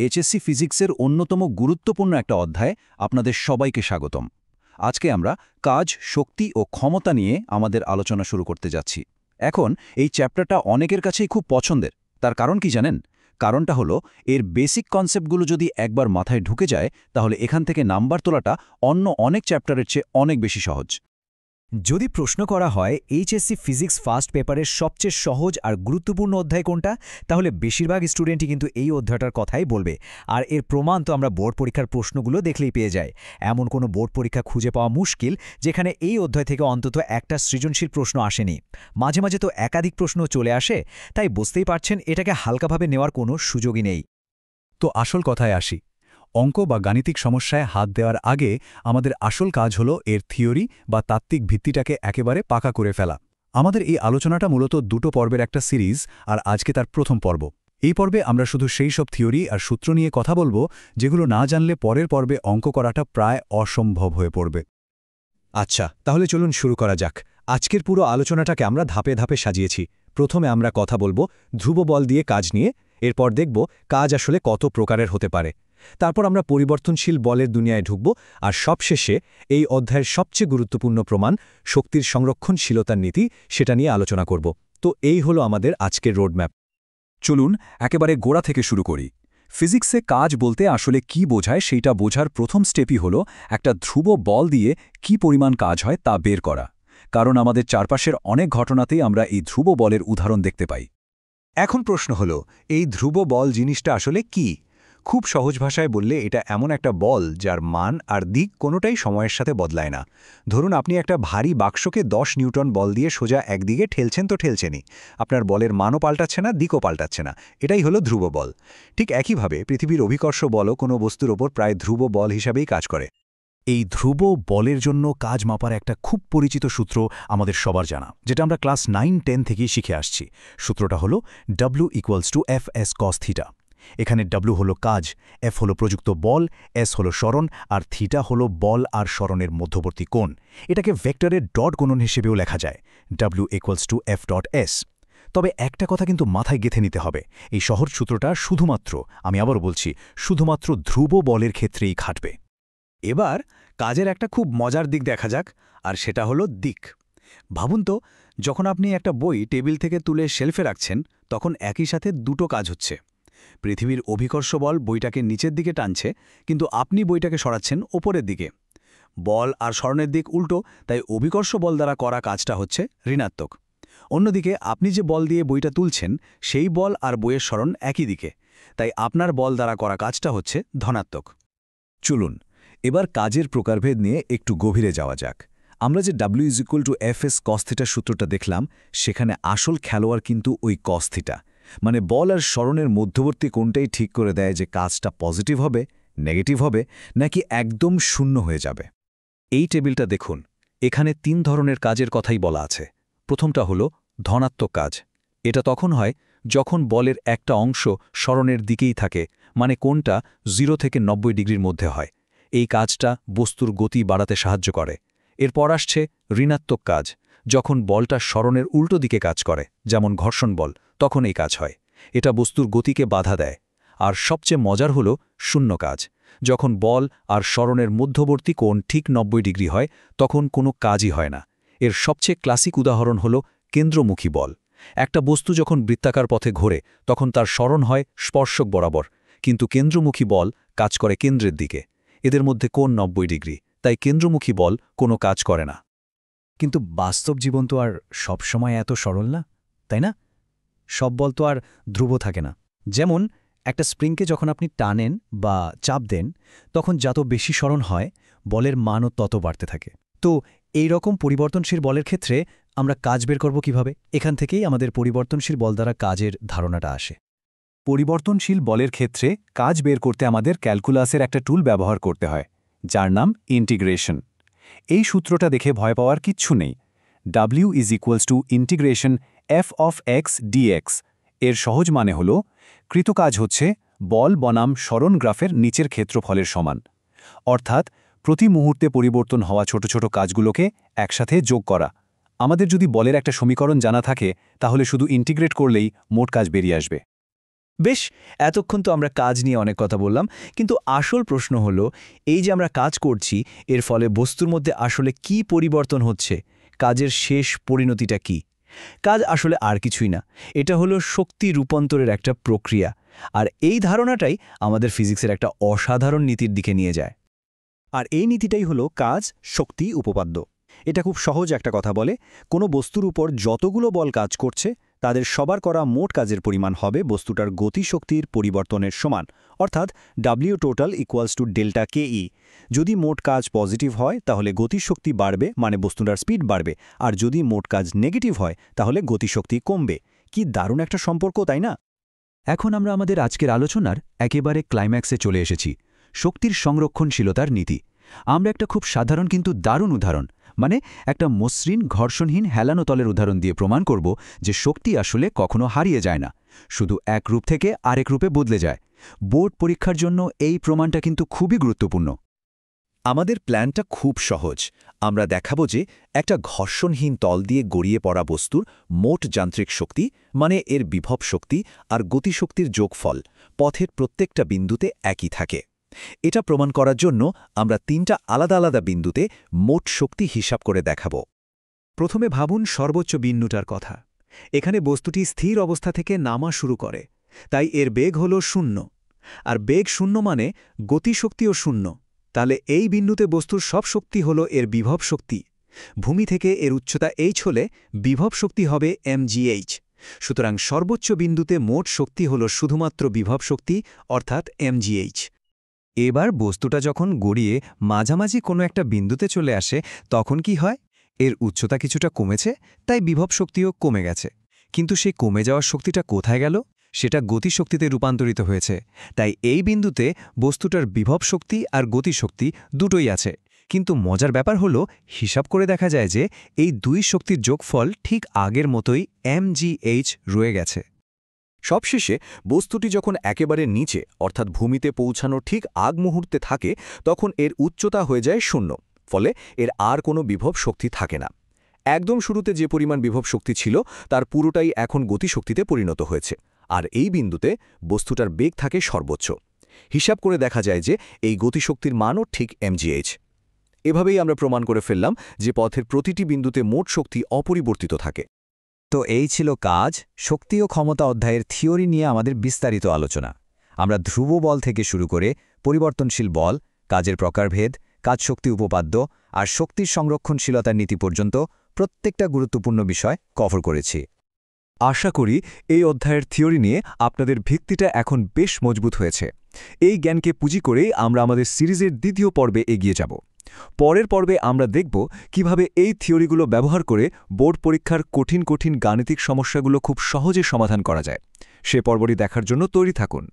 HSC ফিজিক্সের অন্যতম গুরুত্বপূর্ণ একটা অধ্যায়ে আপনাদের সবাইকে স্বাগতম। আজকে আমরা কাজ, শক্তি ও ক্ষমতা নিয়ে আমাদের আলোচনা শুরু করতে যাচ্ছি। এখন এই চ্যাপ্টারটা অনেকের কাছেই খুব পছন্দের। তার কারণ কি জানেন? কারণটা হলো এর বেসিক কনসেপ্টগুলো যদি একবার মাথায় ঢুকে যায় তাহলে এখান থেকে নাম্বার তোলাটা অন্য অনেক চ্যাপ্টারের চেয়ে অনেক বেশি সহজ। যদি প্রশ্ন করা হয় এইচএসসি ফিজিক্স ফার্স্ট পেপারের সবচেয়ে সহজ আর গুরুত্বপূর্ণ অধ্যায় কোনটা, তাহলে বেশিরভাগ স্টুডেন্টই কিন্তু এই অধ্যায়টার কথাই বলবে। আর এর প্রমাণ তো আমরা বোর্ড পরীক্ষার প্রশ্নগুলো দেখলেই পেয়ে যাই। এমন কোনো বোর্ড পরীক্ষা খুঁজে পাওয়া মুশকিল যেখানে এই অধ্যায় থেকে অন্তত একটা সৃজনশীল প্রশ্ন আসেনি। মাঝে মাঝে তো একাধিক প্রশ্ন চলে আসে, তাই বুঝতেই পারছেন এটাকে হালকাভাবে নেওয়ার কোনো সুযোগই নেই। তো আসল কথায় আসি। অঙ্ক বা গাণিতিক সমস্যায় হাত দেওয়ার আগে আমাদের আসল কাজ হলো এর থিওরি বা তাত্ত্বিক ভিত্তিটাকে একেবারে পাকা করে ফেলা। আমাদের এই আলোচনাটা মূলত দুটো পর্বের একটা সিরিজ, আর আজকে তার প্রথম পর্ব। এই পর্বে আমরা শুধু সেই সব থিওরি আর সূত্র নিয়ে কথা বলবো যেগুলো না জানলে পরের পর্বে অঙ্ক করাটা প্রায় অসম্ভব হয়ে পড়বে। আচ্ছা, তাহলে চলুন শুরু করা যাক। আজকের পুরো আলোচনাটাকে আমরা ধাপে ধাপে সাজিয়েছি। প্রথমে আমরা কথা বলবো ধ্রুব বল দিয়ে কাজ নিয়ে, এরপর দেখব কাজ আসলে কত প্রকারের হতে পারে। তারপর আমরা পরিবর্তনশীল বলের দুনিয়ায় ঢুকব, আর সবশেষে এই অধ্যায়ের সবচেয়ে গুরুত্বপূর্ণ প্রমাণ শক্তির সংরক্ষণশীলতার নীতি, সেটা নিয়ে আলোচনা করব। তো এই হলো আমাদের আজকের রোডম্যাপ। চলুন একেবারে গোড়া থেকে শুরু করি। ফিজিক্সে কাজ বলতে আসলে কি বোঝায় সেইটা বোঝার প্রথম স্টেপই হলো একটা ধ্রুব বল দিয়ে কি পরিমাণ কাজ হয় তা বের করা। কারণ আমাদের চারপাশের অনেক ঘটনাতেই আমরা এই ধ্রুব বলের উদাহরণ দেখতে পাই। এখন প্রশ্ন হলো, এই ধ্রুব বল জিনিসটা আসলে কি? খুব সহজ ভাষায় বললে এটা এমন একটা বল যার মান আর দিক কোনোটাই সময়ের সাথে বদলায় না। ধরুন আপনি একটা ভারী বাক্সকে 10 নিউটন বল দিয়ে সোজা একদিকে ঠেলছেন তো ঠেলছেনই, আপনার বলের মানও পাল্টাচ্ছে না, দিকও পাল্টাচ্ছে না। এটাই হলো ধ্রুব বল। ঠিক একইভাবে পৃথিবীর অভিকর্ষ বলও কোনো বস্তুর ওপর প্রায় ধ্রুব বল হিসাবেই কাজ করে। এই ধ্রুব বলের জন্য কাজ মাপার একটা খুব পরিচিত সূত্র আমাদের সবার জানা, যেটা আমরা ক্লাস 9-10 থেকেই শিখে আসছি। সূত্রটা হলো W=Fs cos θ। এখানে W হলো কাজ, F হলো প্রযুক্ত বল, S হলো সরণ, আর θ হলো বল আর সরণের মধ্যবর্তী কোণ। এটাকে ভেক্টরের ডট গুণন হিসেবেও লেখা যায়, W=F.S। তবে একটা কথা কিন্তু মাথায় গেঁথে নিতে হবে, এই সহজ সূত্রটা শুধুমাত্র, আমি আবারও বলছি, শুধুমাত্র ধ্রুব বলের ক্ষেত্রেই খাটবে। এবার কাজের একটা খুব মজার দিক দেখা যাক, আর সেটা হলো দিক। ভাবুন তো, যখন আপনি একটা বই টেবিল থেকে তুলে শেলফে রাখছেন, তখন একই সাথে দুটো কাজ হচ্ছে। পৃথিবীর অভিকর্ষ বল বইটাকে নিচের দিকে টানছে, কিন্তু আপনি বইটাকে সরাচ্ছেন ওপরের দিকে। বল আর সরণের দিক উল্টো, তাই অভিকর্ষ বল দ্বারা করা কাজটা হচ্ছে ঋণাত্মক। অন্যদিকে আপনি যে বল দিয়ে বইটা তুলছেন, সেই বল আর বইয়ের সরণ একই দিকে, তাই আপনার বল দ্বারা করা কাজটা হচ্ছে ধনাত্মক। চলুন এবার কাজের প্রকারভেদ নিয়ে একটু গভীরে যাওয়া যাক। আমরা যে W=Fs cos θ সূত্রটা দেখলাম, সেখানে আসল খেলোয়াড় কিন্তু ওই cos θ, মানে বল আর সরণের মধ্যবর্তী কোণটাই ঠিক করে দেয় যে কাজটা পজিটিভ হবে, নেগেটিভ হবে, নাকি একদম শূন্য হয়ে যাবে। এই টেবিলটা দেখুন, এখানে 3 ধরনের কাজের কথাই বলা আছে। প্রথমটা হলো ধনাত্মক কাজ। এটা তখন হয় যখন বলের একটা অংশ সরণের দিকেই থাকে, মানে কোণটা 0 থেকে 90 ডিগ্রির মধ্যে হয়। এই কাজটা বস্তুর গতি বাড়াতে সাহায্য করে। এরপর আসছে ঋণাত্মক কাজ, যখন বলটা সরণের উল্টো দিকে কাজ করে, যেমন ঘর্ষণ বল, তখন এই কাজ হয়। এটা বস্তুর গতিকে বাধা দেয়। আর সবচেয়ে মজার হলো শূন্য কাজ, যখন বল আর সরণের মধ্যবর্তী কোণ ঠিক 90 ডিগ্রি হয়, তখন কোনো কাজই হয় না। এর সবচেয়ে ক্লাসিক উদাহরণ হলো কেন্দ্রমুখী বল। একটা বস্তু যখন বৃত্তাকার পথে ঘোরে, তখন তার সরণ হয় স্পর্শক বরাবর, কিন্তু কেন্দ্রমুখী বল কাজ করে কেন্দ্রের দিকে। এদের মধ্যে কোণ 90 ডিগ্রি, তাই কেন্দ্রমুখী বল কোনো কাজ করে না। কিন্তু বাস্তব জীবন তো আর সবসময় এত সরল না, তাই না? সব বল তো আর ধ্রুব থাকে না। যেমন একটা স্প্রিংকে যখন আপনি টানেন বা চাপ দেন, তখন যত বেশি সরণ হয়, বলের মানও তত বাড়তে থাকে। তো এই রকম পরিবর্তনশীল বলের ক্ষেত্রে আমরা কাজ বের করব কিভাবে? এখান থেকেই আমাদের পরিবর্তনশীল বল দ্বারা কাজের ধারণাটা আসে। পরিবর্তনশীল বলের ক্ষেত্রে কাজ বের করতে আমাদের ক্যালকুলাসের একটা টুল ব্যবহার করতে হয়, যার নাম ইন্টিগ্রেশন। এই সূত্রটা দেখে ভয় পাওয়ার কিচ্ছু নেই। W=ইন্টিগ্রেশন f of x dx। এর সহজ মানে হল, কৃত কাজ হচ্ছে বল বনাম সরণ গ্রাফের নিচের ক্ষেত্রফলের সমান। অর্থাৎ প্রতি মুহূর্তে পরিবর্তন হওয়া ছোট ছোট কাজগুলোকে একসাথে যোগ করা। আমাদের যদি বলের একটা সমীকরণ জানা থাকে, তাহলে শুধু ইন্টিগ্রেট করলেই মোট কাজ বেরিয়ে আসবে। বেশ, এতক্ষণ তো আমরা কাজ নিয়ে অনেক কথা বললাম, কিন্তু আসল প্রশ্ন হলো, এই যে আমরা কাজ করছি এর ফলে বস্তুর মধ্যে আসলে কি পরিবর্তন হচ্ছে, কাজের শেষ পরিণতিটা কি? কাজ আসলে আর কিছুই না, এটা হলো শক্তি রূপান্তরের একটা প্রক্রিয়া। আর এই ধারণাটাই আমাদের ফিজিক্সের একটা অসাধারণ নীতির দিকে নিয়ে যায়। আর এই নীতিটাই হলো কাজ, শক্তি, উপপাদ্য। এটা খুব সহজ একটা কথা বলে, কোনো বস্তুর উপর যতগুলো বল কাজ করছে তাদের সবার করা মোট কাজের পরিমাণ হবে বস্তুটার গতিশক্তির পরিবর্তনের সমান, অর্থাৎ W total equals to delta KE। যদি মোট কাজ পজিটিভ হয় তাহলে গতিশক্তি বাড়বে, মানে বস্তুটার স্পিড বাড়বে, আর যদি মোট কাজ নেগেটিভ হয় তাহলে গতিশক্তি কমবে। কি দারুণ একটা সম্পর্ক, তাই না? এখন আমরা আমাদের আজকের আলোচনার একেবারে ক্লাইম্যাক্সে চলে এসেছি, শক্তির সংরক্ষণশীলতার নীতি। আমরা একটা খুব সাধারণ কিন্তু দারুণ উদাহরণ, মানে একটা মসৃণ ঘর্ষণহীন হেলানো তলের উদাহরণ দিয়ে প্রমাণ করব যে শক্তি আসলে কখনো হারিয়ে যায় না, শুধু এক রূপ থেকে আরেক রূপে বদলে যায়। বোর্ড পরীক্ষার জন্য এই প্রমাণটা কিন্তু খুবই গুরুত্বপূর্ণ। আমাদের প্ল্যানটা খুব সহজ। আমরা দেখাবো যে একটা ঘর্ষণহীন তল দিয়ে গড়িয়ে পড়া বস্তুর মোট যান্ত্রিক শক্তি, মানে এর বিভব শক্তি আর গতিশক্তির যোগফল, পথের প্রত্যেকটা বিন্দুতে একই থাকে। এটা প্রমাণ করার জন্য আমরা 3টা আলাদা আলাদা বিন্দুতে মোট শক্তি হিসাব করে দেখাব। প্রথমে ভাবুন সর্বোচ্চ বিন্দুটার কথা। এখানে বস্তুটি স্থির অবস্থা থেকে নামা শুরু করে, তাই এর বেগ হল 0। আর বেগ 0 মানে গতিশক্তিও 0। তাহলে এই বিন্দুতে বস্তুর সব শক্তি হল এর বিভব শক্তি। ভূমি থেকে এর উচ্চতা h হলে বিভব শক্তি হবে mgh। সুতরাং সর্বোচ্চ বিন্দুতে মোট শক্তি হল শুধুমাত্র বিভব শক্তি, অর্থাৎ mgh। এবার বস্তুটা যখন গড়িয়ে মাঝামাঝি কোনো একটা বিন্দুতে চলে আসে, তখন কি হয়? এর উচ্চতা কিছুটা কমেছে, তাই বিভব শক্তিও কমে গেছে। কিন্তু সেই কমে যাওয়ার শক্তিটা কোথায় গেল? সেটা গতিশক্তিতে রূপান্তরিত হয়েছে। তাই এই বিন্দুতে বস্তুটার বিভব শক্তি আর গতিশক্তি দুটোই আছে। কিন্তু মজার ব্যাপার হলো, হিসাব করে দেখা যায় যে এই দুই শক্তির যোগফল ঠিক আগের মতোই mgh রয়ে গেছে। সবশেষে বস্তুটি যখন একেবারে নিচে, অর্থাৎ ভূমিতে পৌঁছানোর ঠিক আগ মুহূর্তে থাকে, তখন এর উচ্চতা হয়ে যায় 0, ফলে এর আর কোনো বিভব শক্তি থাকে না। একদম শুরুতে যে পরিমাণ বিভব শক্তি ছিল তার পুরোটাই এখন গতিশক্তিতে পরিণত হয়েছে, আর এই বিন্দুতে বস্তুটার বেগ থাকে সর্বোচ্চ। হিসাব করে দেখা যায় যে এই গতিশক্তির মানও ঠিক mgh। এভাবেই আমরা প্রমাণ করে ফেললাম যে পথের প্রতিটি বিন্দুতে মোট শক্তি অপরিবর্তিত থাকে। তো এই ছিল কাজ, শক্তি ও ক্ষমতা অধ্যায়ের থিওরি নিয়ে আমাদের বিস্তারিত আলোচনা। আমরা ধ্রুব বল থেকে শুরু করে পরিবর্তনশীল বল, কাজের প্রকারভেদ, কাজ শক্তি উপপাদ্য আর শক্তির সংরক্ষণশীলতার নীতি পর্যন্ত প্রত্যেকটা গুরুত্বপূর্ণ বিষয় কভার করেছি। আশা করি এই অধ্যায়ের থিওরি নিয়ে আপনাদের ভিত্তিটা এখন বেশ মজবুত হয়েছে। এই জ্ঞানকে পুঁজি করেই আমরা আমাদের সিরিজের দ্বিতীয় পর্বে এগিয়ে যাব। পরের পর্বে আমরা দেখব কিভাবে এই থিওরিগুলো ব্যবহার করে বোর্ড পরীক্ষার কঠিন কঠিন গাণিতিক সমস্যাগুলো খুব সহজে সমাধান করা যায়। সে পর্বটি দেখার জন্য তৈরি থাকুন।